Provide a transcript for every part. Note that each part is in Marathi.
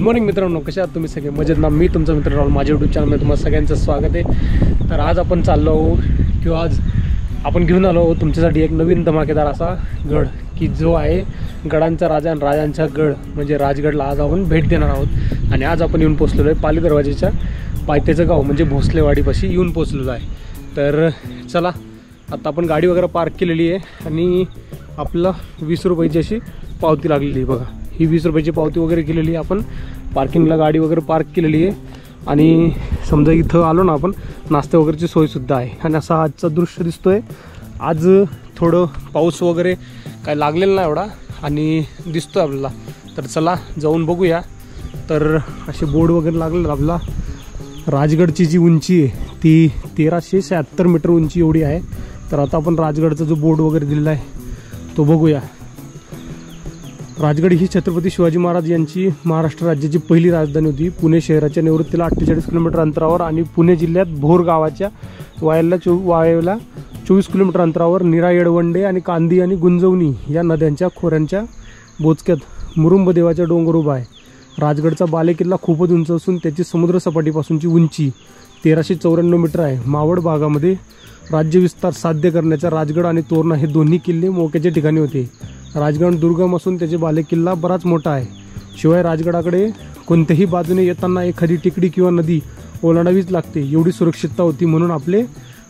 मॉर्निंग मित्रांनो, कशा आहात तुम्ही सगळे? मजेत ना? मी तुमचा मित्र राहुल, माझ्या यूट्यूब चॅनलमध्ये तुम्हाला सगळ्यांचं स्वागत आहे। तर आज आपण चाललो किंवा आज आपण घेऊन आलो तुमच्यासाठी एक नवीन धमाकेदार असा गड की जो आहे गडांचा राजा आणि राजांचा गड म्हणजे राजगडला आज आपण भेट देणार आहोत। आणि आज आपण येऊन पोचलेलो आहे पाली दरवाजाच्या पायथ्याचं गाव म्हणजे भोसलेवाडीपाशी येऊन पोचलेलो आहे। तर चला, आता आपण गाडी वगैरे पार्क केलेली आहे आणि आपलं 20 रुपयाची अशी पावती लागलेली आहे। बघा, ही 20 रुपयाची पावती वगैरे केलेली आहे। आपण पार्किंगला गाडी वगैरे पार्क केलेली आहे आणि समजा इथं आलो ना आपण, नाश्ता वगैरेची सोयसुद्धा आहे। आणि असा आजचा दृश्य दिसतोय। आज थोडं पाऊस वगैरे काय लागलेला नाही एवढा आणि दिसतोय आपल्याला। तर चला जाऊन बघूया। तर असे बोर्ड वगैरे लागलेले आपला। राजगडची जी उंची आहे ती 1376 मीटर उंची एवढी आहे। तर आता आपण राजगडचा जो बोर्ड वगैरे दिलेला आहे तो बघूया। राजगड ही छत्रपती शिवाजी महाराज यांची महाराष्ट्र राज्याची पहिली राजधानी होती। पुणे शहराच्या निवृत्तीला 48 किलोमीटर अंतरावर आणि पुणे जिल्ह्यात भोर गावाच्या वायव्याला 24 किलोमीटर अंतरावर नीरा, येळवंडे आणि कांदी आणि गुंजवणी या नद्यांच्या खोऱ्यांच्या बोचक्यात मुरुंब देवाचा डोंगर उभा आहे। राजगडचा बालेकिल्ला खूपच उंच असून त्याची समुद्र सपाटीपासूनची उंची 1394 मीटर आहे। मावळ भागामध्ये राज्यविस्तार साध्य करण्याचा राजगड आणि तोरणा हे दोन्ही किल्ले मोक्याच्या ठिकाणी होते। राजगड दुर्गम असून त्याचे बालेकिल्ला बराच मोठा आहे। शिवाय राजगडाकडे कोणत्याही बाजूने येताना एखादी टेकडी किंवा नदी ओलांडावीच लागते एवढी सुरक्षितता होती। म्हणून आपले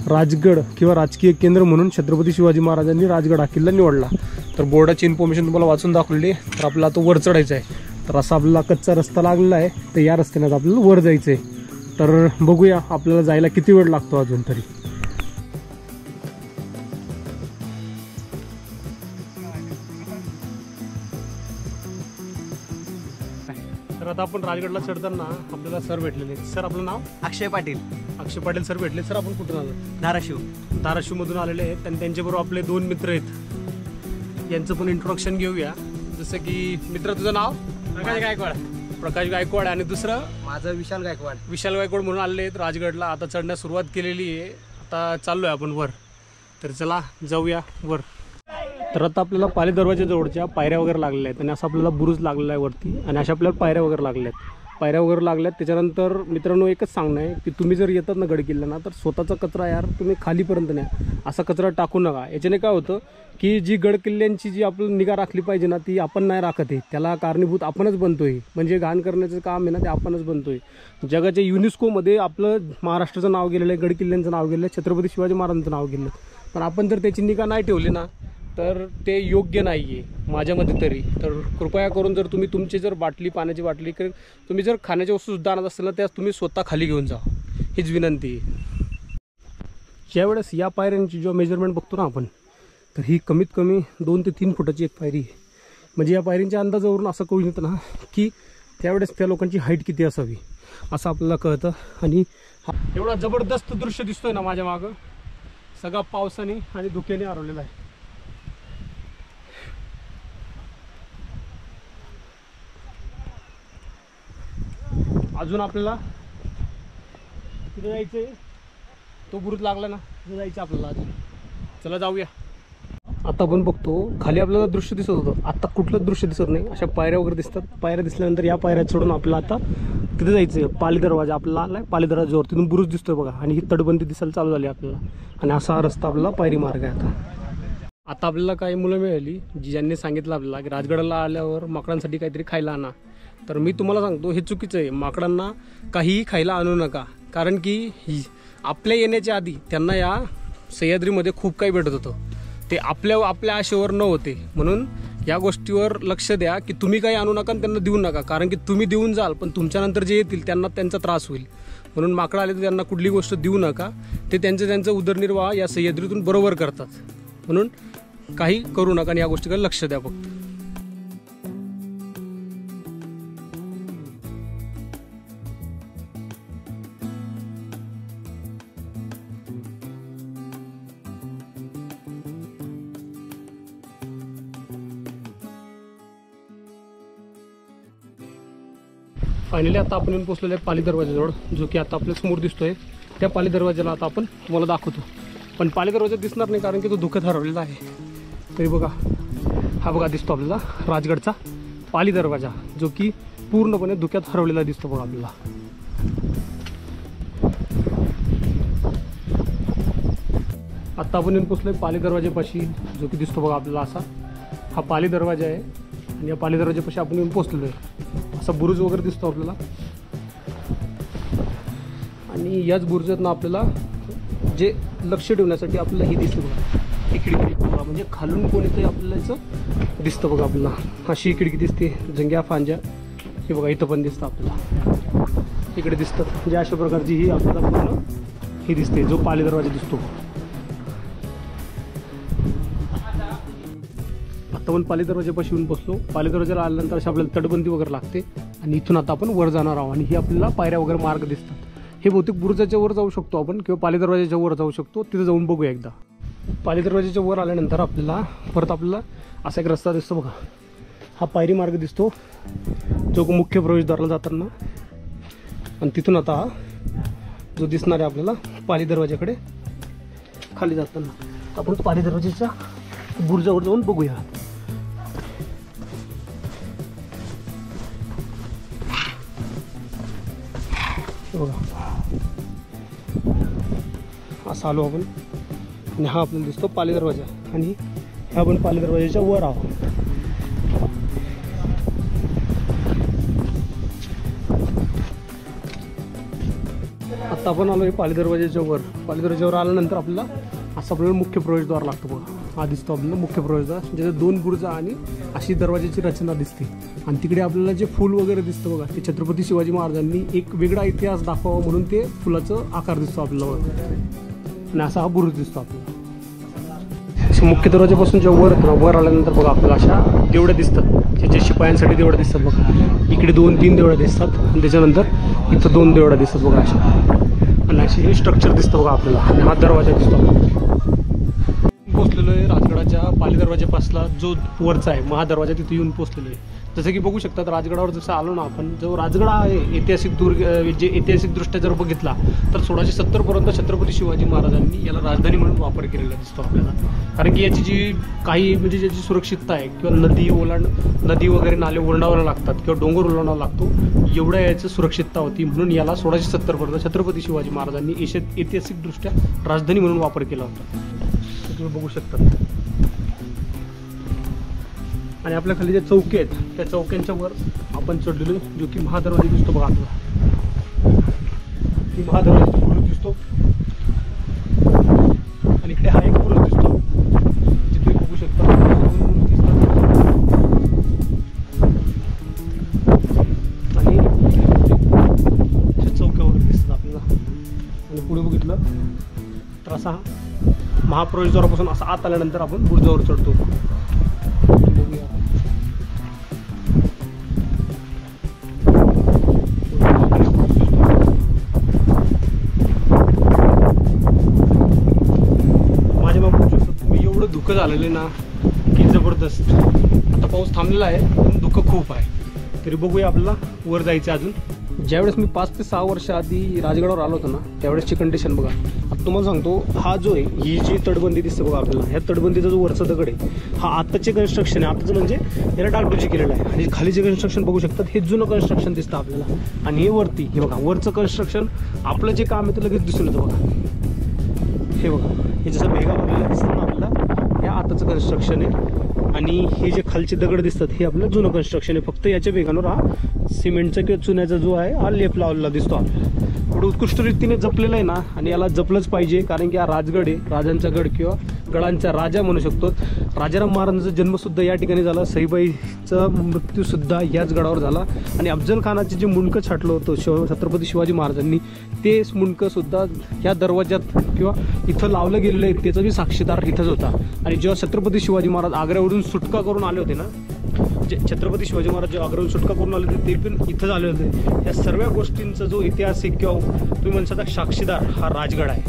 राजगड किंवा राजकीय केंद्र म्हणून छत्रपती शिवाजी महाराजांनी राजगड हा किल्ला निवडला। तर बोर्डाची इन्फॉर्मेशन तुम्हाला वाचून दाखवली। तर आपल्याला तो वर चढायचा आहे। तर असा आपल्याला कच्चा रस्ता लागलेला आहे। तर या रस्त्याने आपल्याला वर जायचं आहे। तर बघूया आपल्याला जायला किती वेळ लागतो अजून तरी। तर आता आपण राजगडला चढताना आपल्याला सर भेटलेले। सर, आपलं नाव? अक्षय पाटील। अक्षय पाटील सर भेटले। सर, आपण कुठून आलो? धाराशिव मधून आलेले आहेत आणि त्यांच्याबरोबर आपले 2 मित्र आहेत। यांचं पण इंट्रोडक्शन घेऊया। जसं की मित्र, तुझं नाव? प्रकाश गायकवाड आणि दुसरं? माझं विशाल गायकवाड म्हणून आलेले आहेत राजगडला। आता चढण्यास सुरुवात केलेली आहे। आता चाललोय आपण वर। तर चला जाऊया वर। तर आता आपल्याला पाली दरवाजा जवळच्या पायऱ्या वगैरे लागलेल्या आहेत आणि असं आपल्याला बुरुज लागलेला आहे वरती आणि अशा आपल्याला पायऱ्या वगैरे लागल्यात। त्याच्यानंतर मित्रांनो एकच सांगणं आहे की तुम्ही जर येतात ना गडकिल्ल्यांना तर स्वतःचा कचरा यार तुम्ही खालीपर्यंत न्या, असा कचरा टाकू नका। याच्याने काय होतं की जी गडकिल्ल्यांची जी आपल्याला निगा राखली पाहिजे ना ती आपण नाही राखत आहे। त्याला कारणीभूत आपणच बनतोय। म्हणजे घाण करण्याचं काम आहे ना ते आपणच बनतोय। जगाच्या युनेस्कोमध्ये आपलं महाराष्ट्राचं नाव गेलेलं आहे, गडकिल्ल्यांचं नाव गेलेलं आहे, छत्रपती शिवाजी महाराजांचं नाव गेलं। पण आपण जर त्याची निगा नाही ठेवली ना तर ते योग्य नाही आहे माझ्या मते तरी। तर कृपया करून जर तुम्ही तुमची जर बाटली, पाण्याची बाटली, तुम्ही जर खाण्याच्या वस्तूसुद्धा आणत असेल ना त्या तुम्ही स्वतः खाली घेऊन जा, हीच विनंती आहे। ज्यावेळेस या पायऱ्यांची जेव्हा मेजरमेंट बघतो ना आपण तर ही कमीत कमी 2 ते 3 फुटाची एक पायरी आहे। म्हणजे या पायरींच्या अंदाजावरून असं कळून येतं ना की त्यावेळेस त्या लोकांची हाईट किती असावी असं आपल्याला कळतं। आणि एवढा जबरदस्त दृश्य दिसतोय ना माझ्या मागं, सगळा पावसाने आणि धुक्याने हरवलेला आहे। अजून आपल्याला तिथे जायचं आहे, तो बुरुज लागला ना तिथे जायचं आपल्याला अजून। चला जाऊया। आता आपण बघतो खाली आपल्याला दृश्य दिसत होतं, आता कुठलंच दृश्य दिसत नाही। अशा पायऱ्या वगैरे दिसतात। पायऱ्या दिसल्यानंतर या पायऱ्या सोडून आपल्याला आता तिथे जायचं आहे। पाली दरवाजा आपल्याला आला आहे, पाली दरवाजावर तिथून बुरुज दिसतोय बघा आणि ही तटबंदी दिसायला चालू झाली आपल्याला। आणि असा हा रस्ता आपल्याला पायरी मार्ग आहे। आता आपल्याला काही मुलं मिळाली ज्यांनी सांगितलं आपल्याला की राजगडाला आल्यावर माकडांसाठी काहीतरी खायला आणा। तर मी तुम्हाला सांगतो हे चुकीचं आहे। माकडांना काहीही खायला आणू नका, कारण की आपल्या येण्याच्या आधी त्यांना या सह्याद्रीमध्ये खूप काही भेटत होतं। ते आपल्या आशेवर न होते। म्हणून या गोष्टीवर लक्ष द्या की तुम्ही काही आणू नका आणि त्यांना देऊ नका, कारण की तुम्ही देऊन जाल पण तुमच्यानंतर जे येतील त्यांना त्यांचा त्रास होईल। म्हणून माकडं आले तर त्यांना कुठली गोष्ट देऊ नका। ते त्यांचा उदरनिर्वाह या सह्याद्रीतून बरोबर करतात। म्हणून काही करू नका आणि या गोष्टीकडे लक्ष द्या फक्त। फायनली आता आपण येऊन पोचलेलो आहे पाली दरवाजाजवळ, जो की आता आपल्या समोर दिसतोय। त्या पाली दरवाजाला आता आपण तुम्हाला दाखवतो, पण पाली दरवाजा दिसणार नाही कारण की तो धुक्यात हरवलेला आहे। तरी बघा, हा बघा दिसतो आपल्याला राजगडचा पाली दरवाजा, जो की पूर्णपणे धुक्यात हरवलेला दिसतो बघा आपल्याला. आत्ता आपण येऊन पोचलोय पाली दरवाजेपाशी, जो की दिसतो बघा आपल्याला असा. हा पाली दरवाजा आहे आणि या पाली दरवाजेपाशी आपण येऊन पोचलेलो आहे. असा बुरुज वगैरे दिसतो आपल्याला आणि याच बुरुजातनं आपल्याला जे लक्ष ठेवण्यासाठी आपल्याला हे दिसतं बघा, ही खिडकी बघा, म्हणजे खालून कोणीतरी आपल्याला याचं दिसतं बघा आपल्याला. अशी खिडकी दिसते, जंग्या फांज्या हे बघा इथं पण दिसतं आपल्याला, इकडे दिसतं. म्हणजे अशा प्रकारची ही आपल्याला पूर्ण ही दिसते, जो पाली दरवाजा दिसतो. आता आपण पाली दरवाजापाशी येऊन बसलो. पाली दरवाजाला आल्यानंतर अशी आपल्याला तटबंदी वगैरे लागते आणि इथून आता आपण वर जाणार आहोत. आणि ही आपल्याला पायऱ्या वगैरे मार्ग दिसतात. हे बहुतेक बुरुजाच्या वर जाऊ शकतो आपण किंवा पाली दरवाजाच्या वर जाऊ शकतो. तिथे जाऊन बघूया एकदा. पाली दरवाजाच्या वर आल्यानंतर आपल्याला परत आपल्याला असा एक रस्ता दिसतो बघा. हा पायरी मार्ग दिसतो, जो मुख्य प्रवेशद्वाराला जाताना. आणि तिथून आता जो दिसणार आहे आपल्याला पाली दरवाजाकडे खाली जाताना. आपण पाली दरवाजाच्या बुरुजावर जाऊन बघूया. बघा असा आलो आपण आणि हा आपल्याला दिसतो पाली दरवाजा. आणि हा आपण पाली दरवाजाच्या वर आहोत. आता आपण आलो आहे पाली दरवाजाच्या वर. पाली दरवाजावर आल्यानंतर आपल्याला असा आपल्याला मुख्य प्रवेशद्वार लागतो बघा. हा दिसतो आपल्याला मुख्य प्रवेशद्वार, ज्याच्यात 2 बुरुजा आणि अशी दरवाजाची रचना दिसते. आणि तिकडे आपल्याला जे फूल वगैरे दिसतं बघा, ते छत्रपती शिवाजी महाराजांनी एक वेगळा इतिहास दाखवावा म्हणून ते फुलाचं आकार दिसतो आपल्याला. आणि असा हा बुरुज दिसतो आपल्याला. मुख्य दरवाजापासून जेव्हा वर आल्यानंतर बघा आपल्याला अशा देवळ्या दिसतात, जे शिपायांसाठी देवळ्या दिसतात बघा. इकडे 2-3 देवळ्या दिसतात आणि त्याच्यानंतर इथं 2 देवळ्या दिसतात बघा अशा. आणि असे हे स्ट्रक्चर दिसतं बघा आपल्याला. आणि हा दरवाजा दिसतो. पोचलेलो आहे राजगडाच्या पाली दरवाजापासला जो वरचा आहे महादरवाजा, तिथे येऊन पोचलेलो आहे. जसं की बघू शकतात राजगडावर जसं आलो ना आपण, जो राजगड आहे ऐतिहासिक दुर्ग, जे ऐतिहासिकदृष्ट्या जर बघितला तर 1670 पर्यंत छत्रपती शिवाजी महाराजांनी याला राजधानी म्हणून वापर केलेला दिसतो आपल्याला. कारण की याची जी काही म्हणजे ज्याची सुरक्षितता आहे किंवा नदी वगैरे नाले ओलांडायला लागतात किंवा डोंगर ओलांडावा लागतो, एवढ्या याची सुरक्षितता होती. म्हणून याला 1670 पर्यंत छत्रपती शिवाजी महाराजांनी ऐतिहासिकदृष्ट्या राजधानी म्हणून वापर केला होता. तुम्ही बघू शकता. आणि आपल्या खाली जे चौके आहेत त्या चौक्यांच्या वर आपण चढलेलो, जो की महादरवाजा दिसतो बघा आपल्याला. ही महादरवाजाचा बुरुज दिसतो आणि इकडे हा एक बुरुज दिसतो, जे तुम्ही बघू शकता. आणि चौक्या वगैरे दिसतात आपल्याला. आणि पुढे बघितलं तर असा महाप्रवेशद्वारापासून असा आत आल्यानंतर आपण बुरुजावर चढतो. माझ्या मग बघू शकतो तुम्ही, एवढं धुकं झालेलं ना की जबरदस्त. आता पाऊस थांबलेला आहे पण धुकं खूप आहे. तरी बघूया आपल्याला वर जायचं अजून. ज्यावेळेस मी 5 ते 6 वर्ष आधी राजगडावर आलो होतो ना, त्यावेळेसची कंडिशन बघा. आता तुम्हाला सांगतो, हा जो आहे ही जी तटबंदी दिसते बघा आपल्याला, ह्या तटबंदीचा जो वरचा दगड आहे हा आताचे कन्स्ट्रक्शन आहे. आताचं म्हणजे याला डागडुजी केलेलं आहे. आणि खाली जे कन्स्ट्रक्शन बघू शकतात हे जुनं कन्स्ट्रक्शन दिसतं आपल्याला. आणि हे वरती हे बघा वरचं कन्स्ट्रक्शन आपलं जे काम आहे ते लगेच दिसून येतं बघा. हे बघा हे जसं भेगा भरलेलं दिसतं ना आपल्याला, हे आताचं कन्स्ट्रक्शन आहे. आणि हे जे खालचे दगड दिसतात हे आपलं जुनं कन्स्ट्रक्शन आहे. फक्त याच्या भेगांवर हा सिमेंटचा किंवा चुन्याचा जो आहे हा लेप लावलेला दिसतो आपल्याला. थोडं उत्कृष्ट रीतीने जपलेलं आहे ना, आणि याला जपलंच पाहिजे. कारण की हा राजगड आहे, राजांचा गड किंवा गडांचा राजा म्हणू शकतो. राजाराम महाराजांचा जन्मसुद्धा या ठिकाणी झाला. सईबाईचा मृत्यूसुद्धा याच गडावर झाला. आणि अफजल खानाचे जे मुंडकं छाटलं होतं छत्रपती शिवाजी महाराजांनी, ते मुंडकंसुद्धा ह्या दरवाज्यात किंवा इथं लावलं गेलेलं आहे. त्याचा बी साक्षीदार इथंच होता. आणि जेव्हा छत्रपती शिवाजी महाराज आग्र्यावरून सुटका करून आले होते ना, जे छत्रपती शिवाजी महाराज जे आग्र्यावरून सुटका करून आले होते ते पण इथंच आले होते. या सर्व गोष्टींचा जो ऐतिहासिक किंवा तुम्ही म्हणता साक्षीदार हा राजगड आहे.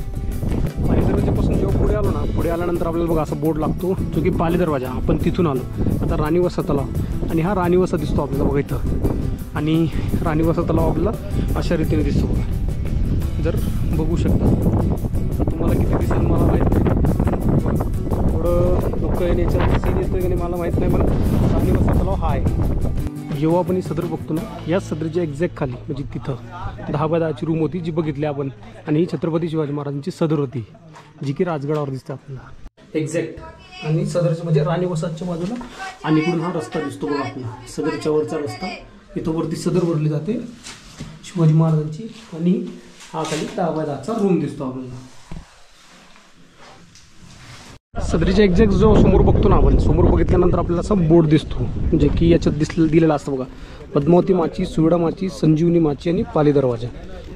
पाली दरवाजापासून जेव्हा पुढे आलो ना, पुढे आल्यानंतर आपल्याला बघा असा बोर्ड लागतो, जो की पाली दरवाजा. आपण तिथून आलो आता राणीवसा तलाव. आणि हा राणीवसा दिसतो आपल्याला बघा इथं. आणि राणीवसा तलाव आपल्याला अशा रीतीने दिसतो बघा. जर बघू शकता तर तुम्हाला किती दिसेल मला माहीत नाही. थोडं डोकं येण्याचं सीन येतं की नाही मला माहीत नाही, पण राणीवसा तलाव हा आहे. जेव्हा आपण ही सदर बघतो ना, याच सदरच्या एक्झॅक्ट खाली म्हणजे तिथं 10 बाय 10ची रूम होती जी बघितली आपण, आणि ही छत्रपती शिवाजी महाराजांची सदर होती जी की राजगडावर दिसते आपल्याला एक्झॅक्ट. आणि सदरच्या म्हणजे राणी वसाहतच्या बाजूला, आणि इकडून हा रस्ता दिसतो बघा आपला, सदरच्या वरचा रस्ता. इथं वरती सदर भरली जाते शिवाजी महाराजांची, आणि हा खाली 10 बाय 10चा रूम दिसतो आपल्याला. सदरीच्या एक्झॅक्ट जो समोर बघतो ना आपण, समोर बघितल्यानंतर आपल्याला असा बोर्ड दिसतो जे की याच्यात दिलेला असतं बघा, पद्मावती माची, सुविडा माची, संजीवनी माची आणि पाली दरवाजा.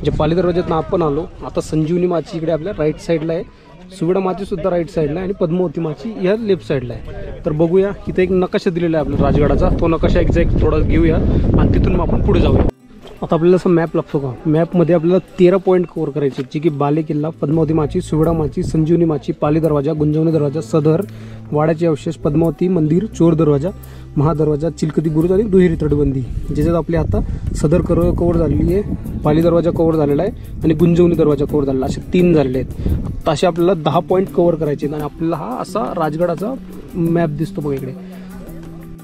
जे पाली दरवाज्यातनं आपण आलो, आता संजीवनी माची इकडे आपल्या राईट साईडला आहे, सुविडा माची सुद्धा राईट साईडला आहे, आणि पद्मावती माची या लेफ्ट साईडला आहे. तर बघूया, इथे एक नकाशा दिलेला आहे आपल्या राजगडाचा, तो नकाशा एक्झॅक्ट थोडा घेऊया आणि तिथून मग आपण पुढे जाऊया. आता आपल्याला असं मॅप लागतो का, मॅपमध्ये आपल्याला 13 पॉईंट कव्हर करायचे, जे की बाले किल्ला, पद्मावती माची, सुविडा माची, संजीवनी माची, पाली दरवाजा, गुंजवणी दरवाजा, सदर, वाड्याचे अवशेष, पद्मावती मंदिर, चोर दरवाजा, महादरवाजा, चिलकती बुरुज आणि दुहेरी तटबंदी. ज्याच्यात आपले आता सदर कव्हर झालेली आहे, पाली दरवाजा कव्हर झालेला आहे आणि गुंजवणी दरवाजा कव्हर झालेला, असे 3 झालेले आहेत. असे आपल्याला 10 पॉईंट कव्हर करायचे आहेत, आणि आपल्याला हा असा राजगडाचा मॅप दिसतो बघा इकडे.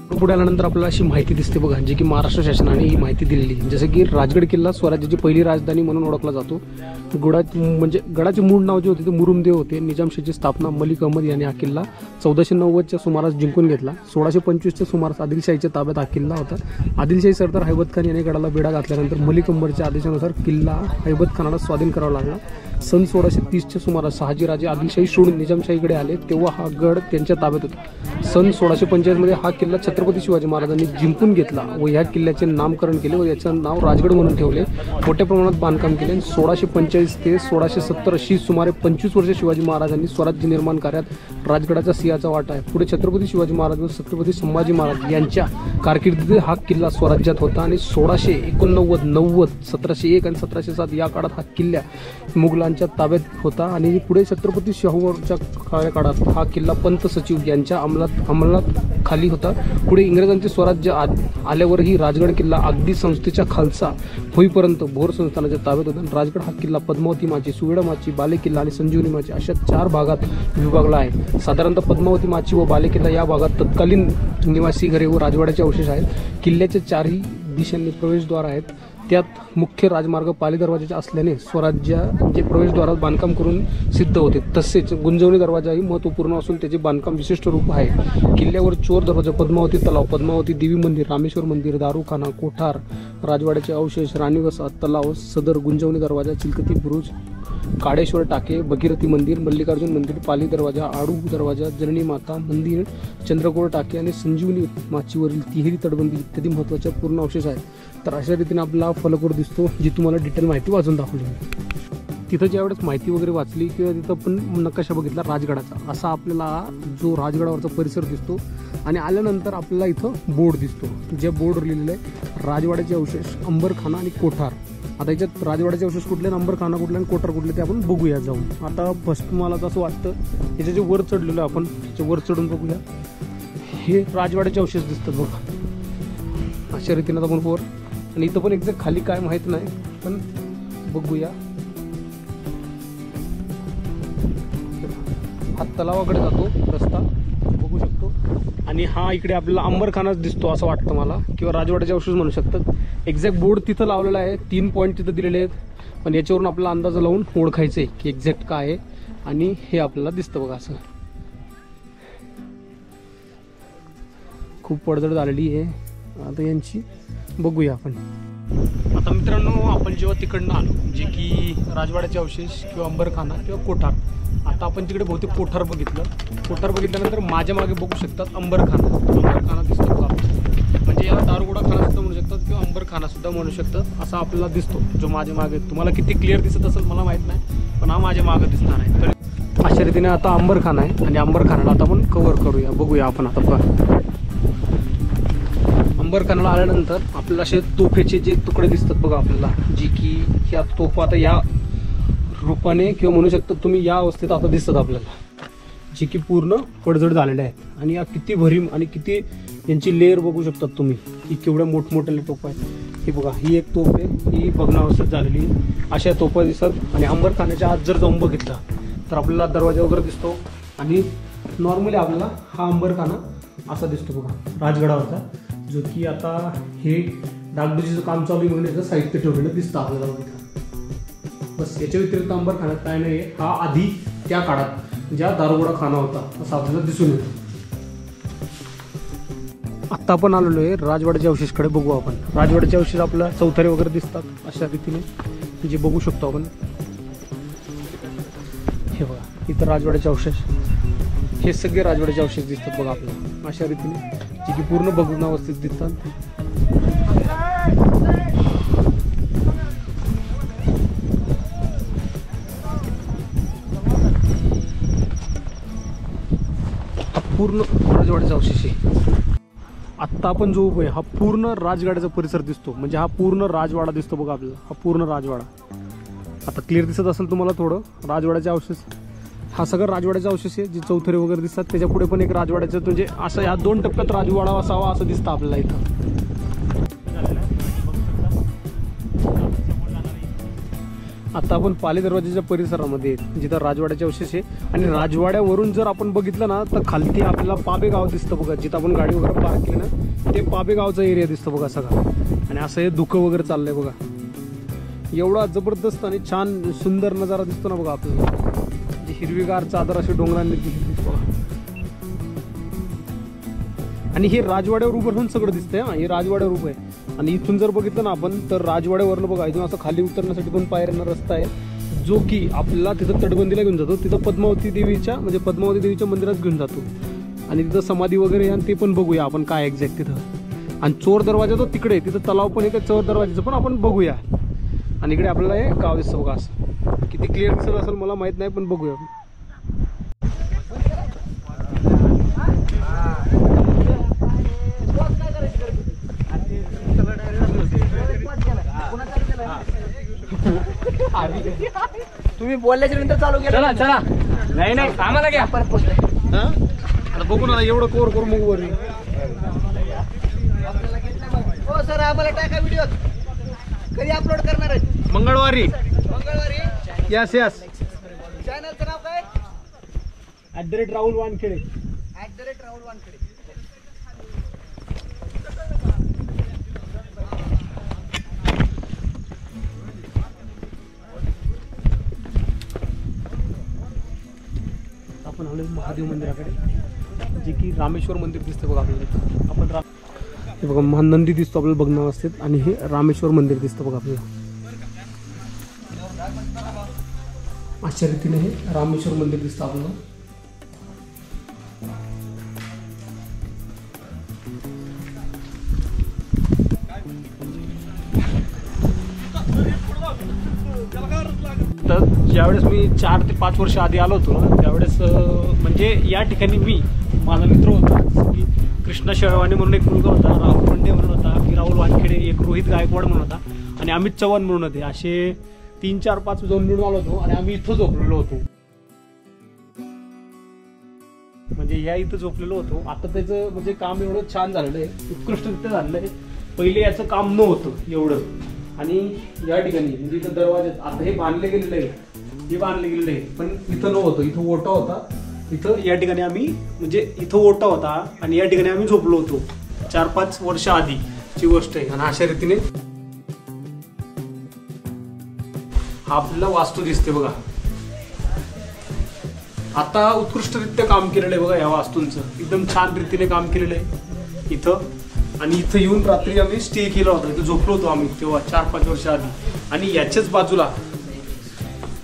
पुढे आल्यानंतर आपल्याला अशी माहिती दिसते बघा, जी की महाराष्ट्र शासनाने ही माहिती दिलेली, जसं की राजगड किल्ला स्वराज्याची पहिली राजधानी म्हणून ओळखला जातो. गडाचे मूळ नाव जे होते ते मुरुमदेव होते. निजामशाहीची स्थापना मलिक अहमद यांनी हा किल्ला 1490च्या सुमारास जिंकून घेतला. 1625च्या सुमारास आदिलशाहीच्या ताब्यात हा किल्ला होता. आदिलशाही सरदार हैबत खान यांनी गडाला बेडा घातल्यानंतर मलिक अहमदच्या आदेशानुसार किल्ला हैबत खानाला स्वाधीन करावा लागला. सन 1630च्या सुमारास शहाजीराजे आदिलशाही सोडून निजामशाहीकडे आले, तेव्हा हा गड त्यांच्या ताब्यात होता. सन 1645 मध्ये हा किल्ला छत्रपती शिवाजी महाराजांनी जिंकून घेतला व ह्या किल्ल्याचे नामकरण केले व याचं नाव राजगड म्हणून ठेवले. मोठ्या प्रमाणात बांधकाम केले. 1645 ते 1670 अशी सुमारे 25 वर्ष शिवाजी महाराजांनी स्वराज्य निर्माण कार्यात राजगडाचा सिंहाचा वाटा आहे. पुढे छत्रपती शिवाजी महाराज व छत्रपती संभाजी महाराज यांच्या कारकिर्दीत हा किल्ला स्वराज्यात होता, आणि 1689, 90, 1701 आणि 1707 या काळात हा किल्ला मुघलांच्या ताब्यात होता. आणि पुढे छत्रपती शाहूच्या काळात हा किल्ला पंत सचिव यांच्या अंमलात खाली होता. पुढे इंग्रजांचे स्वराज्य आल्यावरही राजगड किल्ला अगदी संस्थेच्या खालचा होईपर्यंत भोर संस्थानाच्या ताब्यात होता. राजगड हा किल्ला पद्मावती माची, सुविडा माची, बाले किल्ला आणि संजीवनी माची अशा 4 भागात विभागला आहे. साधारणतः पद्मावती माची व बाले किल्ला या भागात तत्कालीन निवासी घरे व राजवाड्याचे अवशेष आहेत. किल्ल्याच्या 4ही दिशांनी प्रवेशद्वार आहेत. त्यात मुख्य राजमार्ग पाली दरवाजाचे असल्याने स्वराज्याचे प्रवेशद्वारात बांधकाम करून सिद्ध होते. तसेच गुंजवणी दरवाजाही महत्त्वपूर्ण असून त्याचे बांधकाम विशिष्ट रूप आहे. किल्ल्यावर चोर दरवाजा, पद्मावती तलाव, पद्मावती देवी मंदिर, रामेश्वर मंदिर, दारूखाना, कोठार, राजवाड्याचे अवशेष, राणी वसाहत, तलाव, सदर, गुंजवणी दरवाजा, चिलकती बुरुज, काडेश्वर टाके, भगीरथी मंदिर, मल्लिकार्जुन मंदिर, पाली दरवाजा, आडू दरवाजा, जननी माता मंदिर, चंद्रकोर टाके आणि संजीवनी माचीवरील तिहेरी तटबंदी इत्यादी महत्त्वाच्या पूर्ण अवशेष आहेत. तर अशा रीतीने आपला फलकोर दिसतो, जी तुम्हाला डिटेल माहिती वाचून दाखवली. तिथं ज्यावेळेस माहिती वगैरे वाचली किंवा तिथं पण नकाशा बघितला राजगडाचा, असा आपल्याला जो राजगडावरचा परिसर दिसतो. आणि आल्यानंतर आपल्याला इथं बोर्ड दिसतो, ज्या बोर्डवर लिहिलेलं आहे राजवाड्याचे अवशेष, अंबरखाना आणि कोठार. आता याच्यात राजवाड्याचे अवशेष कुठले, अंबरखाना कुठले आणि कोठार कुठले ते आपण बघूया जाऊन. आता फर्स्ट मला असं वाटतं याच्या जे वर चढलेलो आहे आपण, त्याच्या वर चढून बघूया. हे राजवाड्याचे अवशेष दिसतात बघा अशा रीतीने आपण वर. आणि इथं पण एक्झॅक्ट खाली काय माहीत नाही, पण बघूया. हा तलावाकडे जातो रस्ता, बघू शकतो. आणि हा इकडे आपल्याला अंबरखानाच दिसतो असं वाटतं मला, किंवा राजवाड्याचे अवशेष म्हणू शकतात. एक्झॅक्ट बोर्ड तिथं लावलेला आहे, 3 पॉईंट तिथं दिलेले आहेत. पण याच्यावरून आपला अंदाज लावून ओळखायचं आहे की एक्झॅक्ट काय आहे. आणि हे आपल्याला दिसतं बघा असं. खूप पडझड झालेली आहे आता यांची, बघूया आपण. आता मित्रांनो, आपण जेव्हा तिकडनं आलो, जे की राजवाड्याचे अवशेष किंवा अंबरखाना किंवा कोठार, आता आपण तिकडे बहुतेक कोठार बघितलं. कोठार बघितल्यानंतर माझ्या मागे बघू शकतात अंबरखाना दिसतो बघा. म्हणजे याला दारुगोडा खाना सुद्धा म्हणू शकतात किंवा अंबरखाना सुद्धा म्हणू शकतात, असा आपल्याला दिसतो जो माझ्या मागे. तुम्हाला किती क्लिअर दिसत असेल मला माहीत नाही, पण हा माझ्या मागे दिसणार आहे. तर अशा रीतीने आता अंबरखाना आहे, आणि अंबरखानाला आता आपण कव्हर करूया, बघूया आपण. आता बघा अंबरखानाला आल्यानंतर आपल्याला असे तोफेचे जे तुकडे दिसतात बघा आपल्याला, जी की ह्या तोफा आता या रूपाने किंवा म्हणू शकतात तुम्ही या अवस्थेत आता दिसतात आपल्याला, जे की पूर्ण पडझड झालेले आहेत. आणि या किती भरीम आणि किती यांची लेअर बघू शकतात तुम्ही, की केवढ्या मोठमोठ्याले तोफा आहेत. ही बघा, ही एक तोफ आहे, ही भग्नावस्थेत झालेली. अशा तोफा दिसतात. आणि अंबरखान्याच्या आत जर जाऊन बघितलं तर आपल्याला दरवाजा वगैरे दिसतो. आणि नॉर्मली आपल्याला हा अंबरखाना असा दिसतो बघा राजगडावरचा, जो की आता हे डागडुजीचं काम चालू आहे म्हणून याचं साहित्य ठेवलेलं दिसतं आपल्याला बघा. बस याच्या व्यतिरिक्त अंबरखान्यात काय नाही. हा आधी त्या काळात ज्या दारुगोळा खाना होता असं आपल्याला दिसून येतं. आत्ता आपण आलेलो आहे राजवाड्याच्या अवशेषकडे. बघू आपण राजवाड्याचे अवशेष आपल्याला चौथरे वगैरे दिसतात अशा रीतीने जे बघू शकतो आपण. हे बघा इथं राजवाड्याचे अवशेष, हे सगळे राजवाड्याचे अवशेष दिसतात बघा आपल्याला अशा रीतीने, जे की पूर्ण भग्न अवस्थेत दिसतात. हा पूर्ण राजवाड्याचा अवशेष आहे. आत्ता आपण जो उभं आहे हा पूर्ण राजवाड्याचा परिसर दिसतो, म्हणजे हा पूर्ण राजवाडा दिसतो बघा आपल्याला. हा पूर्ण राजवाडा आता क्लिअर दिसत असेल तुम्हाला थोडं. राजवाड्याचे अवशेष हा सगळं राजवाड्याचा अवशेष आहे, जे चौथरे वगैरे दिसतात. त्याच्या पुढे पण एक राजवाड्याचं, म्हणजे असं या 2 टप्प्यात राजवाडा असावा असं दिसतं आपल्याला इथं. आता आपण पाली दरवाजाच्या परिसरामध्ये जिथं राजवाड्याचे अवशेष आहे, आणि राजवाड्यावरून जर आपण बघितलं ना तर खालती आपल्याला पाबे गाव दिसतं बघा. जिथं आपण गाडी वगैरे पार्क केली ना ते पाबे गावचा एरिया दिसतो बघा सगळा. आणि असं हे धुकं वगैरे चाललंय बघा. एवढा जबरदस्त आणि छान सुंदर नजारा दिसतो ना बघा आपल्याला. जी हिरवीगार चादर अशी डोंगरांनी दिसते बघा. आणि हे राजवाड्यावर उभं राहून सगळं दिसतंय. हा हे राजवाड्यावर उभं आहे. आणि इथून जर बघितलं ना आपण तर राजवाड्यावरनं बघा इथून असं खाली उतरण्यासाठी पण पायऱ्यांना रस्ता आहे, जो की आपल्याला तिथं तटबंदीला घेऊन जातो. तिथं पद्मावती देवीच्या म्हणजे पद्मावती देवीच्या मंदिरात घेऊन जातो. आणि तिथं समाधी वगैरे आणि ते पण बघूया आपण काय एक्झॅक्ट तिथं. आणि चोर दरवाजा तो तिकडे, तिथं तलाव पण येते चोर दरवाजाचं पण आपण बघूया. आणि इकडे आपल्याला हे गाव दिसतं बघा. असं किती क्लिअर दिसत असेल मला माहित नाही, पण बघूया. तुम्ही बोलल्याच्या नंतर चालू केलं. चला चला. नाही नाही आम्हाला घ्या परत पोचले. आता बघू ना एवढं कोर करू मग वर. हो सर आम्हाला टाका व्हिडिओ. कधी अपलोड करणार आहे? मंगळवारी. मंगळवारी. Yes yes. चॅनलचं नाव काय? @राहुल वानखेडे. @राहुल वानखेडे. आपण आलो महादेव मंदिराकडे, जे की रामेश्वर मंदिर दिसतं बघा आपल्याला. आपण हे बघा महानंदी दिसतो आपल्याला भग्न अवस्थेत, आणि हे रामेश्वर मंदिर दिसतं बघा आपल्याला. अशा रीतीने हे रामेश्वर मंदिर दिसतं आपल्याला. तर ज्यावेळेस मी 4 ते 5 वर्ष आधी आलो होतो ना त्यावेळेस म्हणजे या ठिकाणी मी माझा मित्र होता की कृष्णा शेळवाणी म्हणून एक मुलगा होता, राहुल पंडे म्हणून होता, की राहुल वानखेडे, एक रोहित गायकवाड म्हणून होता, आणि अमित चव्हाण म्हणून होते. असे 3, 4, 5 जण मिळून आलो होतो आणि आम्ही इथं झोपलेलो होतो. म्हणजे या इथं झोपलेलो होतो. आता त्याचं म्हणजे काम एवढं छान झालेलं आहे, उत्कृष्टरित्या झालेलं आहे. पहिले याचं काम नव्हतं एवढं. आणि या ठिकाणी म्हणजे इथं दरवाजे आता हे बांधले गेलेलं आहे, हे बांधले गेलेलं आहे, पण इथं नव्हतं. इथं ओटा होता. इथं या ठिकाणी आम्ही म्हणजे इथं ओटा होता आणि या ठिकाणी आम्ही झोपलो होतो 4-5 वर्ष आधीची गोष्ट आहे. आणि अशा रीतीने हा आपल्याला वास्तू दिसते बघा. आता उत्कृष्टरित्या काम केलेलं आहे बघा या वास्तूंचं. एकदम छान रीतीने काम केलेलं आहे इथं. आणि इथं येऊन रात्री आम्ही स्टे केला होता. इथं झोपलो होतो आम्ही तेव्हा 4-5 वर्ष आधी. आणि याच्याच बाजूला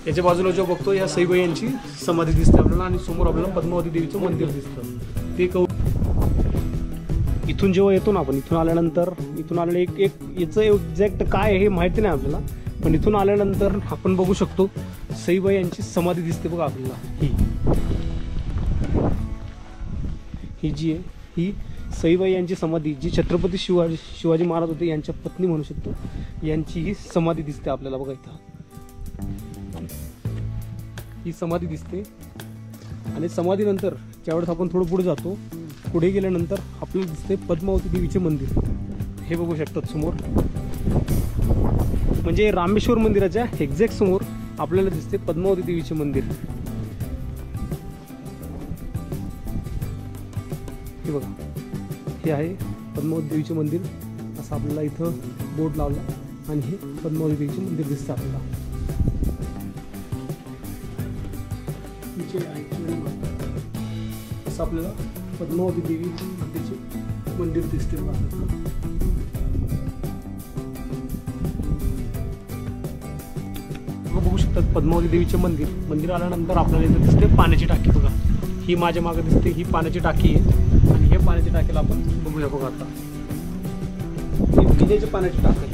जेव्हा बघतो या सईबाई यांची समाधी दिसते आपल्याला, आणि समोर आपल्याला पद्मावती देवीचं मंदिर दिसतं. ते इथून जेव्हा येतो ना आपण, इथून आल्यानंतर इथून आलेलं एक याचं एक्झॅक्ट काय आहे हे माहिती नाही आपल्याला, पण इथून आल्यानंतर आपण बघू शकतो सईबाई यांची समाधी दिसते बघा आपल्याला. ही जी आहे ही सईबाई यांची समाधी, जी छत्रपती शिवाजी महाराज होते यांच्या पत्नी म्हणू शकतो, यांची ही समाधी दिसते आपल्याला बघा. इथं ही समाधी दिसते. आणि समाधीनंतर ज्यावेळेस आपण थोडं पुढे जातो, पुढे गेल्यानंतर आपल्याला दिसते पद्मावती देवीचे मंदिर. हे बघू शकतात समोर, म्हणजे रामेश्वर मंदिराच्या एक्झॅक्ट समोर आपल्याला दिसते पद्मावती देवीचे मंदिर. हे बघा, हे आहे पद्मावती देवीचे मंदिर असं आपल्याला इथं बोर्ड लावला आणि हे पद्मावती देवीचे मंदिर दिसतं आपल्याला. असं आपल्याला पद्मावती देवी मातेचे मंदिर दिसते बघा. बघू शकतात पद्मावती देवीचे मंदिर आल्यानंतर आपल्याला इथे दिसते पाण्याची टाकी बघा. ही माझ्या मागे दिसते ही पाण्याची टाकी आहे आणि हे पाण्याच्या टाकीला आपण बघूया बघा. आता ही पिण्याच्या पाण्याची टाकी आहे.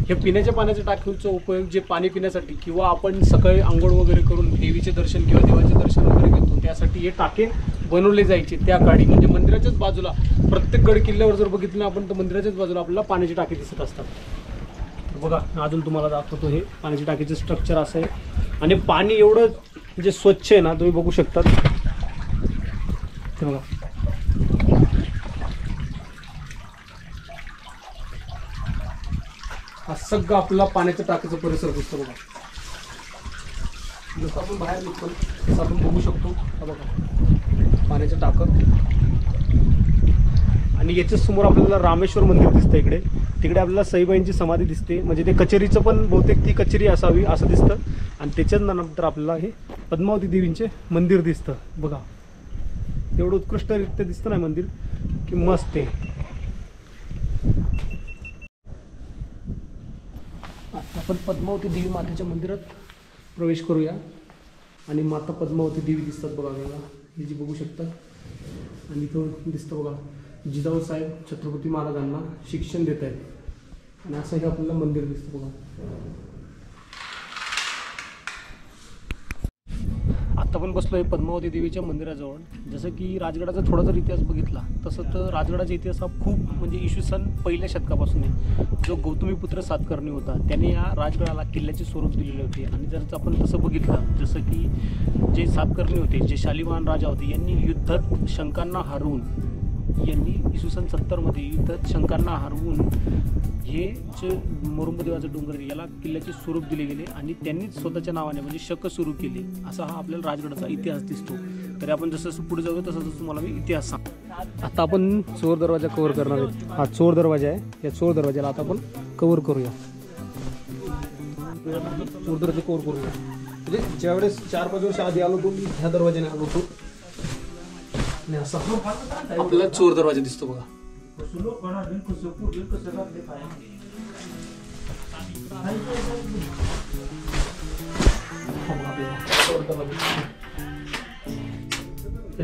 हे पिण्याच्या पाण्याच्या टाकीचा उपयोग जे पाणी पिण्यासाठी किंवा आपण सकाळी आंघोळ वगैरे करून देवीचे दर्शन किंवा देवाचे दर्शन वगैरे घेतो त्यासाठी हे टाके बनवले जायचे त्या काळी. म्हणजे मंदिराच्याच बाजूला प्रत्येक गड किल्ल्यावर जर बघितलं आपण तर मंदिराच्याच बाजूला आपल्याला पाण्याची टाकी दिसत असतात. बघा अजून तुम्हाला दाखवतो. हे पाण्याची टाकीचं स्ट्रक्चर असं आहे आणि पाणी एवढं म्हणजे स्वच्छ आहे ना तुम्ही बघू शकतात. बघा हा सगळं आपल्याला पाण्याच्या टाकीचा परिसर दिसतो बघा. जसं आपण बाहेर निघतो तसं आपण बघू शकतो. बघा पाण्याचं टाकं आणि याच्याच समोर आपल्याला रामेश्वर मंदिर दिसतं. इकडे तिकडे आपल्याला सईबाईंची समाधी दिसते. म्हणजे ते कचेरीचं पण बहुतेक ती कचेरी असावी असं दिसतं. आणि त्याच्याच नंतर आपल्याला हे पद्मावती देवींचे मंदिर दिसतं बघा. एवढं उत्कृष्टरित्या दिसतं ना मंदिर की मस्त आहे. आता आपण पद्मावती देवी मातेच्या मंदिरात प्रवेश करूया. आणि माता पद्मावती देवी दिसतात बघा आपल्याला. हे जी बघू शकता आणि इथं दिसतं बघा जिजाऊ साहेब छत्रपती महाराजांना शिक्षण देत आहेत आणि असं हे आपल्याला मंदिर दिसतं बघा. आता पण बसलो आहे पद्मावती देवीच्या मंदिराजवळ. जसं की राजगडाचा थोडा जर इतिहास बघितला तसं तर राजगडाचा इतिहास हा खूप म्हणजे इसवी सन 1ल्या शतकापासून आहे. जो गौतमीपुत्र सातकर्णी होता त्याने या राजगडाला किल्ल्याचे स्वरूप दिलेले होते. आणि जर आपण तसं बघितलं जसं की जे सातकर्णी होते जे शालिवाहन राजा होते यांनी युद्धात शंकांना हरवून इसवी सन 70मध्ये युद्धात शंकांना हरवून हे जे मोरुंबदेवाचं डोंगर याला किल्ल्याचे स्वरूप दिले गेले आणि त्यांनीच स्वतःच्या नावाने म्हणजे शक सुरू केले. असा हा आपल्याला राजगडाचा इतिहास दिसतो. तरी आपण जसं पुढे जाऊ तसं तुम्हाला मी इतिहास सांग. आता आपण चोर दरवाजा कव्हर करणार आहोत. हा चोर दरवाजा आहे. या चोर दरवाजाला आता आपण कव्हर करूया. चोर दरवाजा कव्हर करूया. म्हणजे ज्यावेळेस 4-5 वर्ष आधी आलो तो ह्या दरवाजाने आलो होतो. असा आपल्याला चोर दरवाजा दिसतो बघा.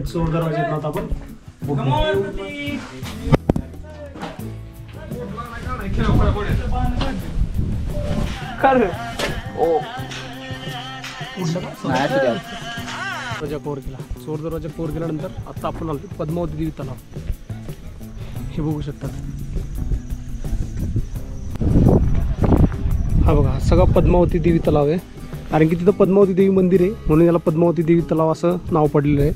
चोर दरवाजा आता आपण दरवाजा कव्हर केला. चोर दरवाजा कव्हर केल्यानंतर आता आपण आलो पद्मावती देवी तलाव. हे बघू शकतात. हा बघा सगळा पद्मावती देवी तलाव आहे. कारण की तिथं पद्मावती देवी मंदिर आहे म्हणून याला पद्मावती देवी तलाव असं नाव पडलेलं आहे.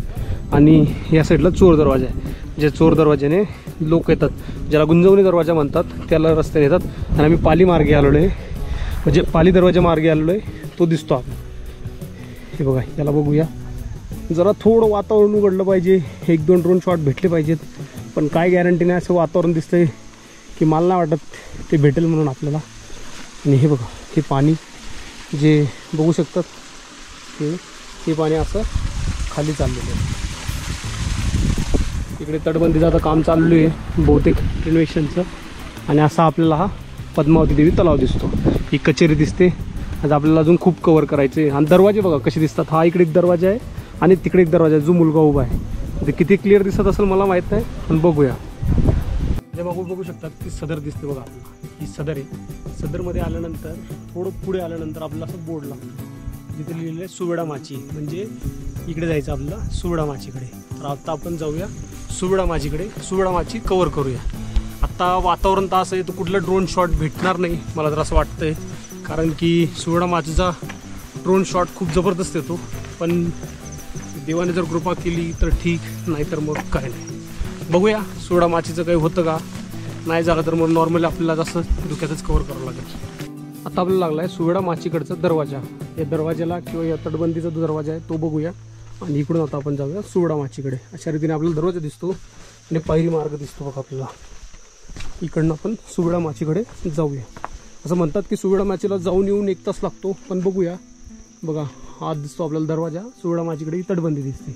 आणि या साईडला चोर दरवाजा आहे. ज्या चोर दरवाजाने लोक येतात ज्याला गुंजवणी दरवाजा म्हणतात त्याला रस्त्याने येतात. आणि आम्ही पाली मार्गे आलेलो आहे म्हणजे पाली दरवाजा मार्गे आलेलो आहे तो दिसतो आपण. हे बघा याला बघूया. जरा थोडं वातावरण उघडलं पाहिजे. 1-2 ड्रोन शॉट भेटले पाहिजेत. पण काय गॅरंटी नाही असं वातावरण दिसतंय की मला नाही वाटत ते भेटेल म्हणून आपल्याला. आणि हे बघा हे पाणी जे बघू शकतात हे पाणी असं खाली चाललेलं आहे. इकडे तटबंदीचं आता काम चालू आहे बहुतेक रिनोव्हेशनचं. आणि असा आपल्याला हा पद्मावती देवी तलाव दिसतो. ही कचेरी दिसते. आज आपल्याला अजून खूप कव्हर करायचं आहे. आणि दरवाजे बघा कसे दिसतात. हा इकडे एक दरवाजा आहे आणि तिकडे एक दरवाजा आहे जो मुलगा उभा आहे. ते किती क्लिअर दिसत असेल मला माहीत नाही पण बघूया. जे बघू शकतात ती सदर दिसते बघा आपल्याला. ही सदर आहे. सदरमध्ये आल्यानंतर थोडं पुढे आल्यानंतर आपल्याला असं बोर्ड लागतो जिथे लिहिलेलं आहे सुवेडा माची. म्हणजे इकडे जायचं आपल्याला सुवेडा माचीकडे. तर आता आपण जाऊया सुवेडा माचीकडे. सुवेडा माची कव्हर करूया. आता वातावरण तर असं आहे तर कुठलं ड्रोन शॉट भेटणार नाही मला तर असं वाटतंय. कारण की सुवेडा माचीचा ड्रोन शॉट खूप जबरदस्त येतो. पण देवाने जर कृपा केली तर ठीक नाहीतर मग काय नाही. बघूया सुवेडा माचीचं काही होतं का. नाही झालं तर मग नॉर्मली आपल्याला जास्त धुक्यातच कव्हर करावं लागेल. आता आपल्याला लागला आहे सुवेडा माचीकडचा दरवाजा. या दरवाजाला किंवा या तटबंदीचा जो दरवाजा आहे तो बघूया. आणि इकडून आता आपण जाऊया सुवडा माचीकडे. अशा रीतीने आपल्याला दरवाजा दिसतो आणि पायरी मार्ग दिसतो बघा आपल्याला. इकडनं आपण सुवडा माचीकडे जाऊया. असं म्हणतात की सुवडा माचीला जाऊन येऊन 1 तास लागतो, पण बघूया. बघा हा दिसतो आपल्याला दरवाजा. सुवडा माचीकडे ही तटबंदी दिसते.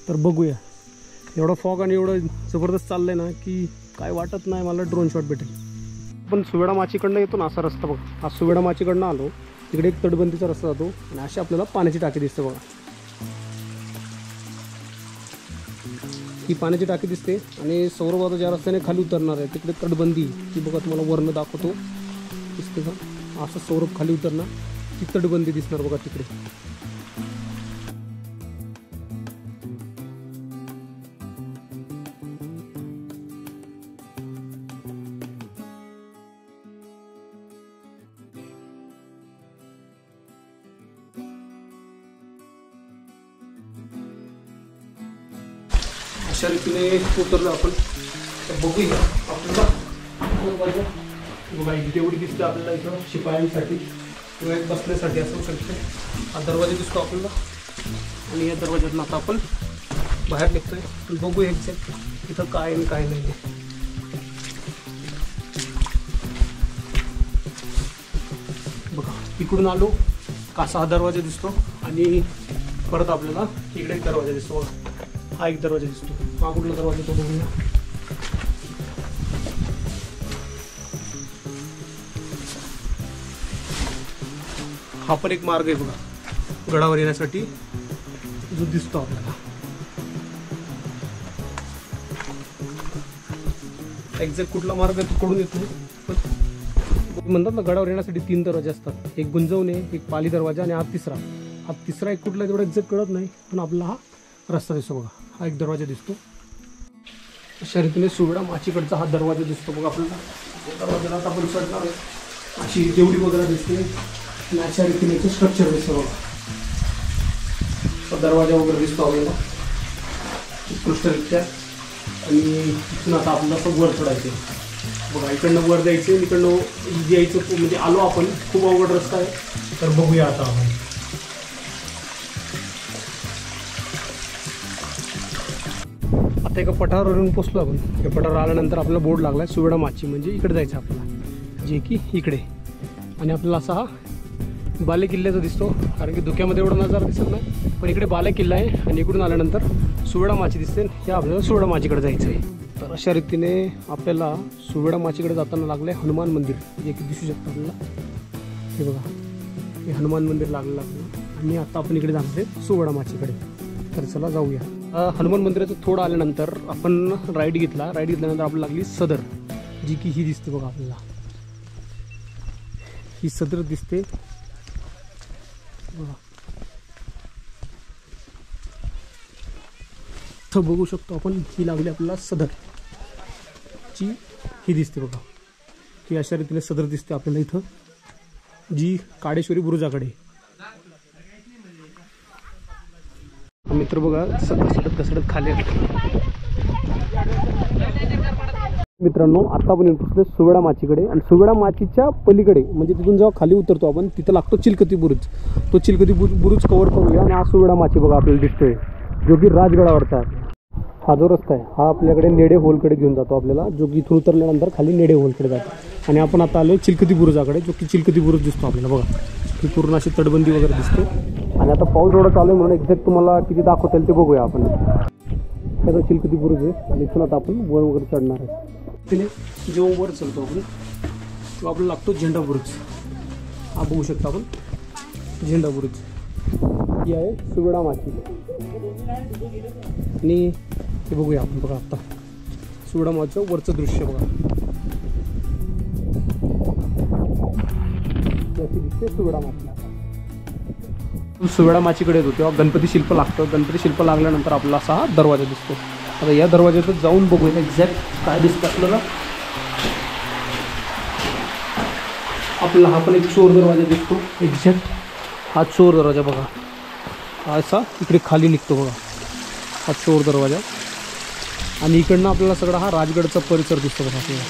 तर बघूया. एवढा फॉग आणि एवढं जबरदस्त चाललंय ना की काय वाटत नाही मला ड्रोन शॉट भेटेल. पण सुवेडा माचीकडनं येतो ना असा रस्ता बघा. हा सुवेडा माचीकडनं आलो, तिकडे एक तटबंदीचा रस्ता जातो आणि अशी आपल्याला पाण्याची टाकी दिसते बघा. ही पाण्याची टाकी दिसते आणि सौरबाबा ज्या रस्त्याने खाली उतरणार आहे तिकडे तटबंदी ती बघा तुम्हाला वरनं दाखवतो. दिसते का असं सौरभ खाली उतरणार, ती तटबंदी दिसणार बघा तिकडे. अशा रीतीने उतरलो आपण. तर बघूया आपल्याला बघा तेवढी दिसते आपल्याला इथं शिपायांसाठी किंवा एक बसण्यासाठी असू शकते. हा दरवाजा दिसतो आपल्याला आणि या दरवाज्यातून आता आपण बाहेर निघतोय. पण बघूया एक्झॅक्ट इथं काय आणि काय नाही. बघा इकडून आलो कासा हा दरवाजा दिसतो आणि परत आपल्याला इकडे एक दरवाजा दिसतो बघा. हा एक दरवाजा दिसतो. हा कुठला दरवाजा तो बघूया. हा पण एक मार्ग आहे बघा गडावर येण्यासाठी जो दिसतो आपल्याला. एक्झॅक्ट कुठला मार्ग कडून येतो पण म्हणतात ना गडावर येण्यासाठी 3 दरवाजे असतात. एक गुंजवणे, एक पाली दरवाजा आणि हा तिसरा एक कुठला तेवढा एक्झॅक्ट कळत नाही, पण आपला हा रस्ता दिसतो बघा. हा एक दरवाजा दिसतो. अशा रीतीने सुवेडा माचीकडचा हा दरवाजा दिसतो बघा आपल्याला. दरवाजाला आता आपण चढणार आहे. अशी जेवढी वगैरे दिसते आणि अशा रीतीने स्ट्रक्चर दिसतं बघा. दरवाजा वगैरे दिसतो आपल्याला उत्कृष्टरित्या. आणि इथून आता आपल्याला असं वर चढायचं बघा. इकडनं वर जायचं, इकडनं यायचं. म्हणजे आलो आपण, खूप अवघड रस्ता आहे. तर बघूया आता आपण. आता एका पठारावरून पोचलो आपण. या पठारावर आल्यानंतर आपल्याला बोर्ड लागला आहे सुवेडा माची, म्हणजे इकडे जायचं आपल्याला, जे की इकडे. आणि आपल्याला असा हा बाले किल्ल्याचा दिसतो, कारण की धुक्यामध्ये एवढा नजारा दिसत नाही, पण इकडे बाले किल्ला आहे. आणि इकडून आल्यानंतर सुवेडा माची दिसते. हे आपल्याला सुवेडा माचीकडे जायचं आहे. तर अशा रीतीने आपल्याला सुवेडा माचीकडे जाताना लागलं आहे हनुमान मंदिर, जे की दिसू शकतं आपल्याला. हे बघा, हे हनुमान मंदिर लागलेलं आपल्याला. आणि आता आपण इकडे जाणार आहे सुवेडा माचीकडे. तर चला जाऊया. हनुमान मंदिराचं थोडं आल्यानंतर आपण राईड घेतल्यानंतर आपल्याला लागली सदर, जी की ही दिसते बघा आपल्याला. ही सदर दिसते बघा. तर बघू शकतो आपण, ही लागली आपल्याला सदर, जी ही दिसते बघा. ही अशा रीतीने सदर दिसते आपल्याला इथं, जी काडेश्वरी बुरुजाकडे. मित्र बघा घसरत खाली. मित्रांनो आता आपण येतो सुवेडा माचीकडे. आणि सुवेडा माचीच्या पलीकडे म्हणजे तिथून जेव्हा खाली उतरतो आपण तिथं लागतो चिलकती बुरुज. तो चिलकती बुरुज कव्हर करूया. आणि हा सुवेडा माची बघा आपल्याला दिसतोय, जो की राजगडावरचा. हा जो रस्ता आहे हा आपल्याकडे नेडे होलकडे घेऊन जातो आपल्याला, जो की इथून उतरल्यानंतर खाली नेडे होलकडे जातो. आणि आपण आता आलो चिलकती बुरुजाकडे, जो की चिलकती बुरुज दिसतो आपल्याला बघा. ही पूर्ण अशी तटबंदी वगैरे दिसते. आणि आता पाऊस एवढा चालू आहे म्हणून एक्झॅक्ट तुम्हाला किती दाखवता येईल ते बघूया आपण. त्याचा चिलकती बुरुज आहे आणि इथून आता आपण वर वगैरे चढणार आहे. तिने जेव्हा वर चढतो आपण तेव्हा आपल्याला लागतो झेंडा बुरुज. हा बघू शकता आपण झेंडा बुरुज. ही आहे सुवेडा माची. आणि हे बघूया आपण बघा आता सुवेडा माचीचं वरचं दृश्य बघा. याची दिसते सुवेडा माची. सुवेडा माचीकडे येतो तेव्हा गणपती शिल्प लागतं. गणपती शिल्प लागल्यानंतर आपला असा हा दरवाजा दिसतो. आता या दरवाज्यातच जाऊन बघूया एक्झॅक्ट काय दिसतं आपल्याला. आपल्याला हा पण एक चोर दरवाजा दिसतो. एक्झॅक्ट हा चोर दरवाजा बघा. हा असा इकडे खाली निघतो बघा, हा चोर दरवाजा. आणि इकडनं आपल्याला सगळा हा राजगडचा परिसर दिसतो बघा आपल्याला.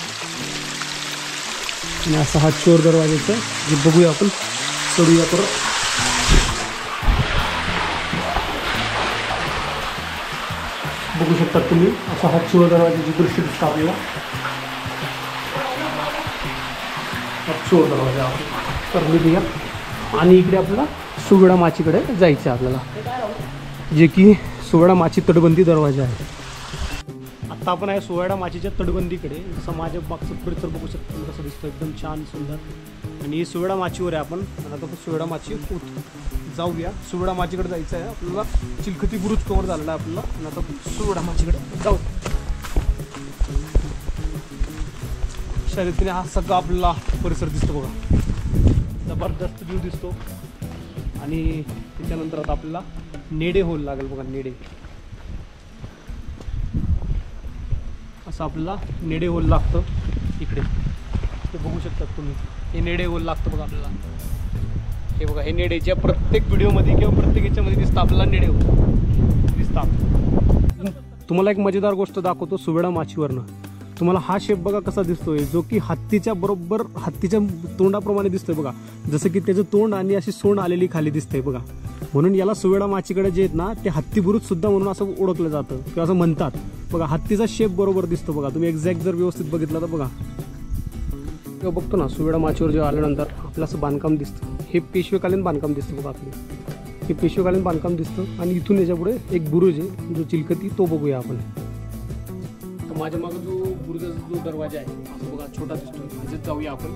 आणि असा हा चोर दरवाजाचा जे बघूया आपण. चढूया परत. बघू शकता तुम्ही असा हा शिव दरवाजाची दृश्य दिसतं आपल्याला. शिव दरवाजा तर निघूया आणि इकडे आपल्याला सुवेडा माचीकडे जायचं आहे आपल्याला, जे की सुवेडा माची तटबंदी दरवाजा आहे. आता आपण आहे सुवेडा माचीच्या तटबंदीकडे. जसं माझ्या मागचं परिसर बघू शकतो कसं दिसतं, एकदम छान सुंदर. आणि सुवेडा माचीवर आहे आपण. आता सुवेडा माची जाऊया. सुवेडा माचीकडे जायचं आहे आपल्याला. चिलखती बुरुज कव्हर झालेला आहे आपल्याला. आणि आता सुवेडा माचीकडे जाऊ. अशा रीतीने हा सगळा आपल्याला परिसर दिसतो बघा, जबरदस्त व्ह्यू दिसतो. आणि त्याच्यानंतर आता आपल्याला नेडे होल लागेल बघा. नेडे असं आपल्याला नेडे होल लागतं इकडे. ते बघू शकतात तुम्ही, हे नेडे होल लागतं बघा आपल्याला. हे बघा हे नेडे ज्या प्रत्येक व्हिडिओमध्ये किंवा प्रत्येक याच्यामध्ये दिसतं आपल्याला नेडे होल दिसतात. तुम्हाला एक मजेदार गोष्ट दाखवतो सुवेडा माचीवरनं. तुम्हाला हा शेप बघा कसा दिसतोय, जो की हत्तीच्या बरोबर हत्तीच्या तोंडाप्रमाणे दिसतोय बघा. जसं की त्याचं तोंड आणि अशी सोंड आलेली खाली दिसते बघा. म्हणून याला सुवेडा माचीकडे जे आहेत ना ते हत्ती बुरुज सुद्धा म्हणून असं ओळखलं जातं किंवा असं म्हणतात बघा. हत्तीचा शेप बरोबर दिसतो बघा. तुम्ही एक्झॅक्ट जर व्यवस्थित बघितलं तर बघा, तेव्हा बघतो ना सुवेडा माचीवर जेव्हा आल्यानंतर आपलं असं बांधकाम दिसतं. हे पेशवेकालीन बांधकाम दिसतं बघा आपले. हे पेशवेकालीन बांधकाम दिसतं. आणि इथून याच्यापुढे एक बुरुज आहे जो चिलखती, तो बघूया आपण. तर माझ्या मागं जो बुरुजाचा जो दरवाजा आहे असं बघा छोटा दिसतो. म्हणजे जाऊया आपण,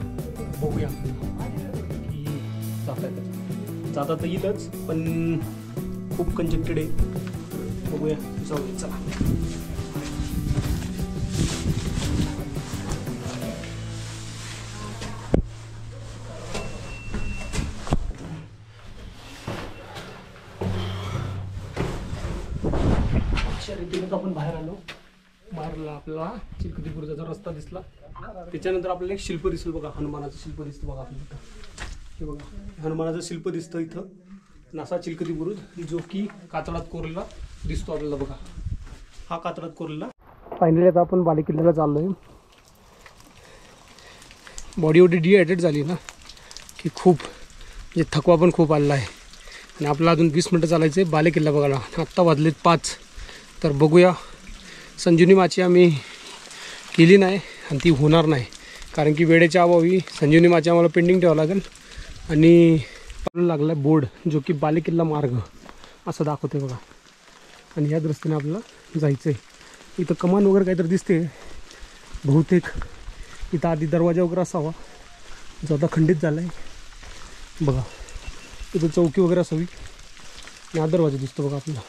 बघूया की जाता तर येईलच, पण खूप कंजेक्टेड आहे. बघूया, जाऊया चला. आपण बाहेर आलो. बाहेरला आपल्याला चिलखती बुरुजाचा रस्ता दिसला. त्याच्यानंतर आपल्याला एक शिल्प दिसलं बघा, हनुमानाचं शिल्प दिसतं बघा आपल्याला. हे बघा हनुमानाचं शिल्प दिसतं इथं. नासा चिलखती बुरुज जो की कातळात कोरलेला दिसतो आपल्याला बघा. हा कातळात कोरलेला. फायनली आता आपण बालेकिल्ल्याला चाललोय. बॉडी एवढी डिहायड्रेट झाली ना की खूप म्हणजे थकवा पण खूप आलेला आहे. आणि आपल्याला अजून 20 मिनटं चालायचं आहे बालेकिल्ला बघायला. आत्ता वाजलेत 5. तर बघूया. संजीवनी माची आम्ही केली नाही आणि ती होणार नाही, कारण की वेळेच्या अभावी संजीवनी माची आम्हाला पेंडिंग ठेवावं लागेल. आणि लागला बोर्ड जो की बालेकिल्ला मार्ग असं दाखवते बघा. आणि ह्या दृष्टीने आपल्याला जायचं आहे. इथं कमान वगैरे काहीतरी दिसते बहुतेक. इथं आधी दरवाजा वगैरे असावा जो आता खंडित झाला आहे बघा. इथं चौकी वगैरे असावी. आणि हा दरवाजा दिसतो बघा आपल्याला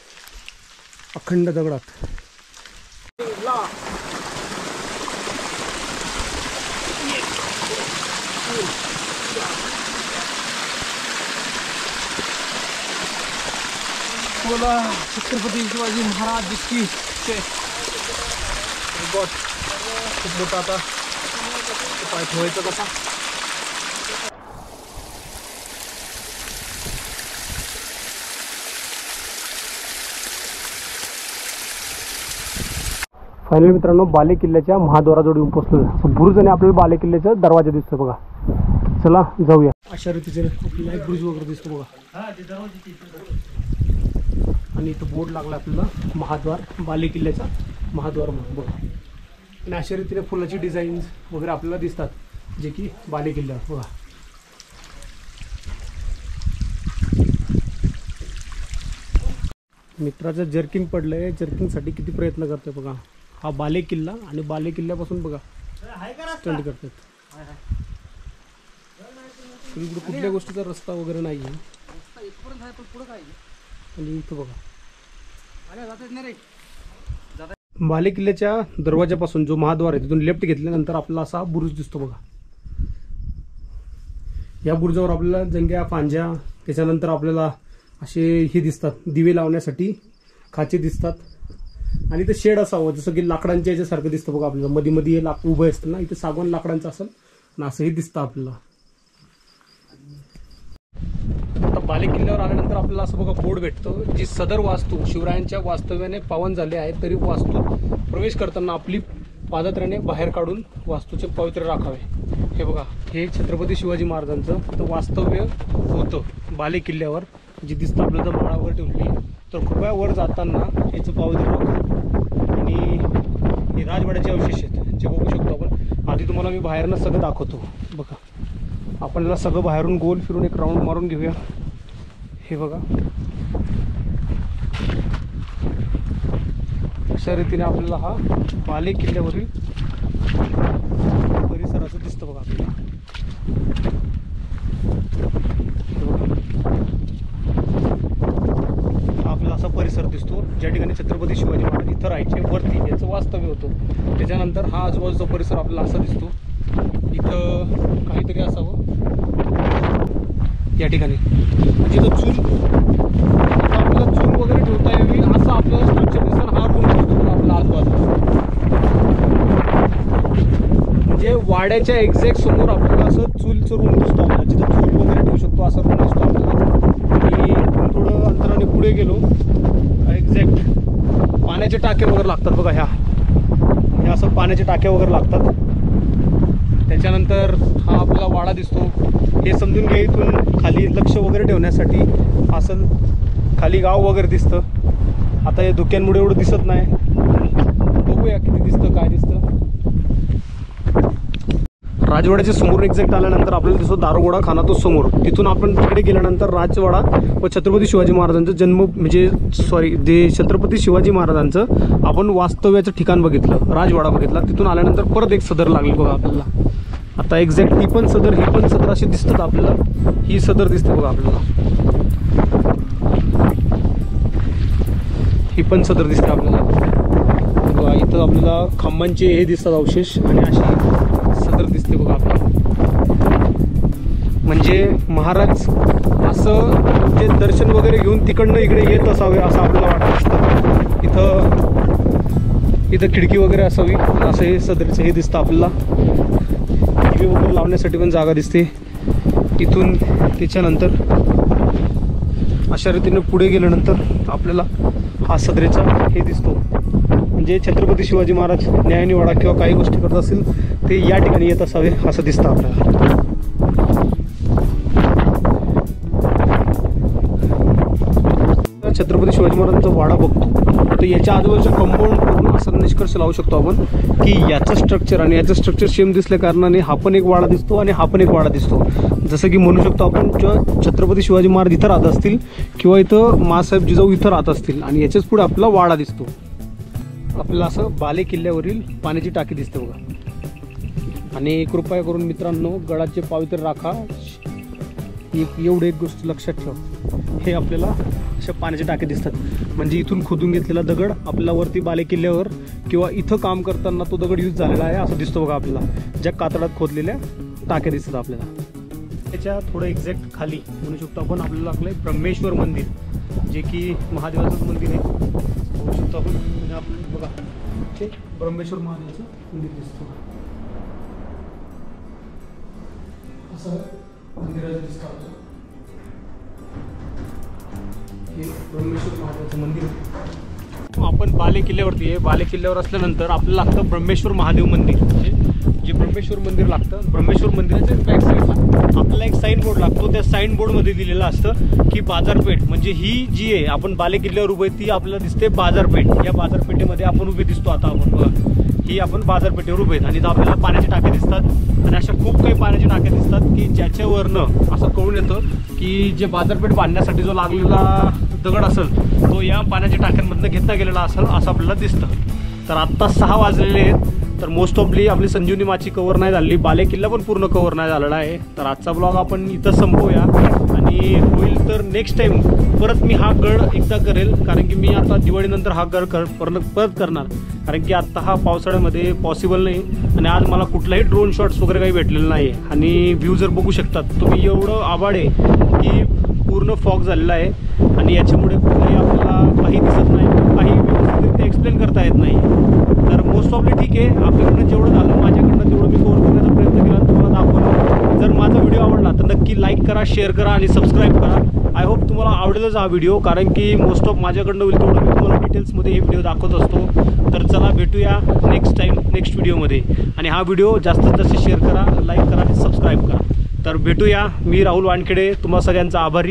अखंड दगडात. बोला छत्रपती शिवाजी महाराज जिसकी गॉड. खूप मोठा आता पाय ठेवायचा कसा. फायनली मित्रांनो बालेकिल्ल्याच्या महाद्वाराजवळ येऊन पोहोचलो. बुरुज आणि आपल्याला बालेकिल्ल्याचा दरवाजा दिसतो बघा. चला जाऊया. अशा रीतीचे आपल्याला एक बुरुज वगैरे दिसतो बघा. आणि इथं बोर्ड लागला आपल्याला महाद्वार, बालेकिल्ल्याचा महाद्वार म्हणून बघा. आणि अशा रीतीने फुलाची डिझाईन्स वगैरे आपल्याला दिसतात जे की बालेकिल्ल्यावर बघा. मित्राचं जर्किंग पडलंय. जर्किंगसाठी किती प्रयत्न करतोय बघा. हा बालेकिल्ला आणि बालेकिल्ल्यापासून बघा स्टंट करतात. इकडे कुठल्या गोष्टीचा रस्ता वगैरे नाही आहे. आणि इथं बघा बालेकिल्ल्याच्या दरवाजापासून जो महाद्वार आहे तिथून लेफ्ट घेतल्यानंतर आपल्याला असा बुरुज दिसतो बघा. या बुरुजावर आपल्याला जंग्या फांज्या, त्याच्यानंतर आपल्याला असे हे दिसतात दिवे लावण्यासाठी खाचे दिसतात. आणि इथं शेड असावं जसं की लाकडांच्या याच्यासारखं दिसतं बघा आपल्याला. मध्ये मध्ये हे उभं असतं ना, इथं सागवान लाकडांचं असेल ना असंही दिसतं आपल्याला. आता बालेकिल्ल्यावर आल्यानंतर आपल्याला असं बघा बोर्ड भेटतो जी सदर वास्तू शिवरायांच्या वास्तव्याने पावन झाले आहे, तरी वास्तू प्रवेश करताना आपली पादत्राणे बाहेर काढून वास्तूचे पवित्र राखावे. हे बघा हे छत्रपती शिवाजी महाराजांचं तर वास्तव्य होतं बालेकिल्ल्यावर, जी दिसतं आपल्याला जर माळावर ठेवली तर कृपया वर जाताना याचं पावित्र्य राखा. आणि हे राजवाड्याचे अवशेष आहेत जे बघू शकतो आपण. आधी तुम्हाला मी बाहेरनं सगळं दाखवतो. बघा, आपण याला सगळं बाहेरून गोल फिरून एक राऊंड मारून घेऊया. हे बघा, अशा रीतीने आपल्याला हा बाले किल्ल्यावरील परिसराचं दिसतं बघा आपल्याला. आपल्याला असा परिसर दिसतो ज्या ठिकाणी छत्रपती शिवाजी महाराज इथं राहायचे, वरती याचं वास्तव्य होतं. त्याच्यानंतर हा आजूबाजूचा परिसर आपल्याला असा दिसतो. इथं काहीतरी असावं या ठिकाणी, म्हणजे इथं चूल, आपल्याला चूल वगैरे ठेवता यावी असं आपल्याला स्ट्रक्चर दिसतं. हा रूम दिसतो आपला आजूबाजूला, म्हणजे वाड्याच्या एक्झॅक्ट समोर आपल्याला असं चूलचं रूम दिसतो आपल्याला, जिथं चूल वगैरे ठेवू शकतो असा रूम दिसतो आपल्याला. आणि थोडं अंतराने पुढे गेलो एक्झॅक्ट पाण्याचे टाके वगैरे लागतात बघा. हे असं पाण्याचे टाके वगैरे लागतात. त्याच्यानंतर हा आपला वाडा दिसतो. हे समजून घ्या इथून खाली लक्ष वगैरे ठेवण्यासाठी असं खाली गाव वगैरे दिसतं. आता हे धुक्यांमुळे एवढं दिसत नाही, बघूया किती दिसतं काय दिसतं. राजवाड्याच्या समोर एक्झॅक्ट आल्यानंतर आपल्याला दिसतो दारुगोडा खाना तो समोर. तिथून आपण तिकडे गेल्यानंतर राजवाडा व छत्रपती शिवाजी महाराजांचं जन्म म्हणजे जे छत्रपती शिवाजी महाराजांचं आपण वास्तव्याचं ठिकाण बघितलं, राजवाडा बघितला. तिथून आल्यानंतर परत एक सदर लागली बघा आपल्याला. आता एक्झॅक्ट ती पण सदर ही पण सदर अशी दिसतात आपल्याला. ही सदर दिसते बघा आपल्याला, ही पण सदर दिसते आपल्याला बघा. इथं आपल्याला खांबांचे हे दिसतात अवशेष आणि अशी सदर दिसते बघा आपल्याला. म्हणजे महाराज असं म्हणजे दर्शन वगैरे घेऊन तिकडनं इकडे येत असावे असं आपल्याला वाटत असतं. इथं खिडकी वगैरे असावी असं हे सदरचं हे दिसतं आपल्याला. टी व्ही वगैरे लावण्यासाठी पण जागा दिसते. इथून त्याच्यानंतर अशा रीतीने पुढे गेल्यानंतर आपल्याला हा सदरेचा हे दिसतो. म्हणजे छत्रपती शिवाजी महाराज न्यायनिवाडा किंवा काही गोष्टी करत असतील ते या ठिकाणी येत असावे असं दिसतं आपल्याला. छत्रपती शिवाजी महाराजांचा वाडा बघतो तर याच्या आजूबाजूच्या कंपाऊंडवरून असा निष्कर्ष लावू शकतो आपण की याचं स्ट्रक्चर आणि याचं स्ट्रक्चर सेम दिसल्या कारणाने हा पण एक वाडा दिसतो आणि हा पण एक वाडा दिसतो. जसं की म्हणू शकतो आपण छत्रपती शिवाजी महाराज इथं राहत असतील किंवा इथं मासाहेब जिजाऊ इथं राहत असतील आणि याच्याच पुढे आपला वाडा दिसतो. आपल्याला असं बाले किल्ल्यावरील पाण्याची टाकी दिसते बघा. आणि कृपया करून मित्रांनो गडाचे पावित्र्य राखा, एवढी एक गोष्ट लक्षात ठेवा. हे आपल्याला अशा पाण्याचे टाके दिसतात म्हणजे इथून खोदून घेतलेला दगड आपल्याला वरती बाले किल्ल्यावर किंवा इथं काम करताना तो दगड यूज झालेला आहे असं दिसतो बघा आपल्याला. ज्या कातडात खोदलेल्या टाक्या दिसतात आपल्याला. त्याच्या थोडं एक्झॅक्ट खाली म्हणू शकतो आपण आपल्याला आपलं ब्रह्मेश्वर मंदिर जे की महादेवाचंच मंदिर आहे म्हणू शकतो आपण. म्हणजे आपण बघा ते ब्रह्मेश्वर महादेवाचं मंदिर दिसतं असं मंदिराचं दिसतं आपल्याला. हे ब्रह्मेश्वर महादेवाचं मंदिर. आपण बाले किल्ल्यावरती आहे. बाले किल्ल्यावर असल्यानंतर आपल्याला लागतं ब्रह्मेश्वर महादेव मंदिर. म्हणजे जे ब्रह्मेश्वर मंदिर लागतं, ब्रह्मेश्वर मंदिराच्या बॅक साईडला आपल्याला एक साईन बोर्ड लागतो. त्या साईन बोर्डमध्ये दिलेलं असतं की बाजारपेठ. म्हणजे ही जी आहे आपण बाले किल्ल्यावर उभे ती आपल्याला दिसते बाजारपेठ. या बाजारपेठेमध्ये आपण उभे दिसतो आता आपण बघा. ही आपण बाजारपेठेवर उभे आहेत आणि इथं आपल्याला पाण्याचे टाके दिसतात आणि अशा खूप काही पाण्याचे टाके दिसतात की ज्याच्यावरनं असं कळून येतं की जे बाजारपेठ बांधण्यासाठी जो लागलेला दगड असेल तो या पाण्याच्या टाक्यांमधनं घेतला गेलेला असेल असं आपल्याला दिसतं. तर आत्ता 6 वाजलेले आहेत. तर मोस्ट ऑफली आपली संजीवनी माची कव्हर नाही झाली, बाले किल्ला पण पूर्ण कव्हर नाही झालेला आहे. तर आजचा ब्लॉग आपण इथं संपवूया आणि होईल तर नेक्स्ट टाईम परत मी हा गड एकदा करेल. कारण की मी आता दिवाळीनंतर हा गड परत करणार. कारण की आत्ता हा पावसाळ्यामध्ये पॉसिबल नाही आणि आज मला कुठलाही ड्रोन शॉट्स वगैरे काही भेटलेलं नाही आहे. आणि व्ह्यू जर बघू शकतात तुम्ही एवढं आभाळ आहे की पूर्ण फॉग झालेला आहे आणि याच्यामुळे कुठलाही आपल्याला काही दिसत नाही, काही व्यवस्थित ते एक्सप्लेन करता येत नाही. तर मोस्ट ऑफली ठीक आहे, आपल्याकडनं जेवढं झालं माझ्याकडनं तेवढं मी कव्हर करण्याचा प्रयत्न केला, तुम्हाला दाखवलं. जर माझा व्हिडिओ आवडला तर नक्की लाईक करा, शेअर करा आणि सबस्क्राईब करा. आय होप तुम्हाला आवडेलच हा व्हिडिओ, कारण की मोस्ट ऑफ माझ्याकडनं होईल तेवढं मी तुम्हाला डिटेल्समध्ये हे व्हिडिओ दाखवत असतो. तर चला भेटूया नेक्स्ट टाईम नेक्स्ट व्हिडिओमध्ये. आणि हा व्हिडिओ जास्तीत जास्त शेअर करा, लाईक करा आणि सबस्क्राईब करा. तर भेटूया. मी राहुल वानखेडे, तुम्हा सगळ्यांचा आभारी.